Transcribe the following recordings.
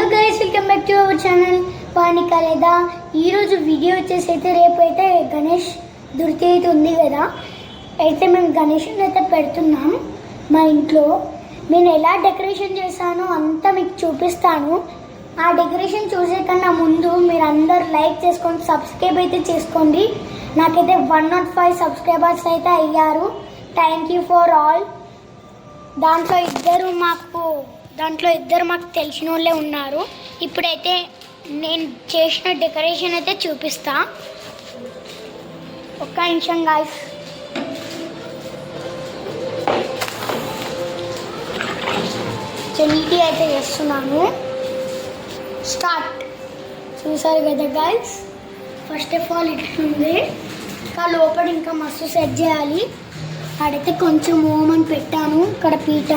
Hello guys, welcome back to our channel పానిక లేదా. ఈరోజు వీడియో వచ్చేసి అయితే రేపు అయితే గణేష్ దుర్తి అయితే ఉంది కదా. అయితే మేము గణేష్ని అయితే పెడుతున్నాం మా ఇంట్లో. నేను ఎలా డెకరేషన్ చేశానో అంతా మీకు చూపిస్తాను. ఆ డెకరేషన్ చూసే కన్నా ముందు మీరు అందరు లైక్ చేసుకొని సబ్స్క్రైబ్ అయితే చేసుకోండి. నాకైతే 105 సబ్స్క్రైబర్స్ అయితే అయ్యారు. Thank you for all. దాంట్లో ఇద్దరు మాకు తెలిసిన వాళ్ళే ఉన్నారు. ఇప్పుడైతే నేను చేసిన డెకరేషన్ అయితే చూపిస్తా. ఒక్క నిమిషం గాయ్స్. నీటి అయితే చేస్తున్నాను. స్టార్ట్. చూసారు కదా గాయ్స్, ఫస్ట్ ఆఫ్ ఆల్ ఇట్లుంది. ఇంకా లోపల ఇంకా మస్తు సెట్ చేయాలి. అక్కడైతే కొంచెం ఓమని పెట్టాను. ఇక్కడ పీట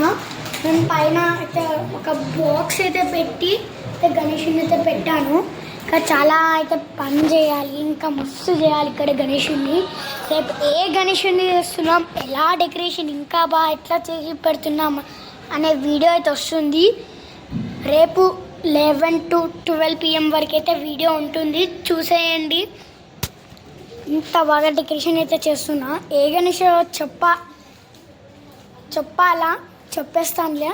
నేను పైన అయితే ఒక బాక్స్ అయితే పెట్టి అయితే గణేషుని అయితే పెట్టాను. ఇంకా చాలా అయితే పని చేయాలి, ఇంకా మస్తు చేయాలి ఇక్కడ గణేషుని. రేపు ఏ గణేషుని చేస్తున్నాం, ఎలా డెకరేషన్ ఇంకా బాగా ఎట్లా చేసి పెడుతున్నాం అనే వీడియో అయితే వస్తుంది. రేపు 11 to 12 PM వరకు అయితే వీడియో ఉంటుంది, చూసేయండి. ఇంత బాగా డెకరేషన్ అయితే చేస్తున్నా. ఏ గణేష్ చెప్పాలా చెప్పేస్తానులే.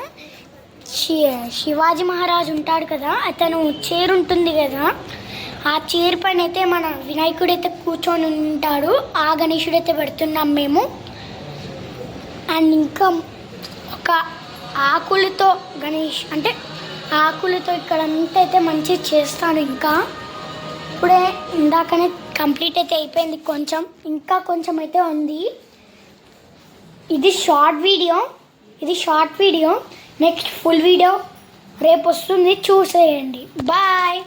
శివాజీ మహారాజు ఉంటాడు కదా, అతను చైర్ ఉంటుంది కదా, ఆ చైర్ పైన అయితే మన వినాయకుడు అయితే కూర్చొని ఉంటాడు. ఆ గణేషుడు అయితే పెడుతున్నాం మేము. అండ్ ఇంకా ఒక ఆకులతో గణేష్ అంటే ఆకులతో ఇక్కడ అంతా అయితే మంచిగా చేస్తాను. ఇంకా ఇప్పుడే ఇందాకనే కంప్లీట్ అయితే అయిపోయింది. ఇంకా కొంచెం అయితే ఉంది. ఇది short video. Next full video రేపు వస్తుంది, చూసేయండి. బాయ్.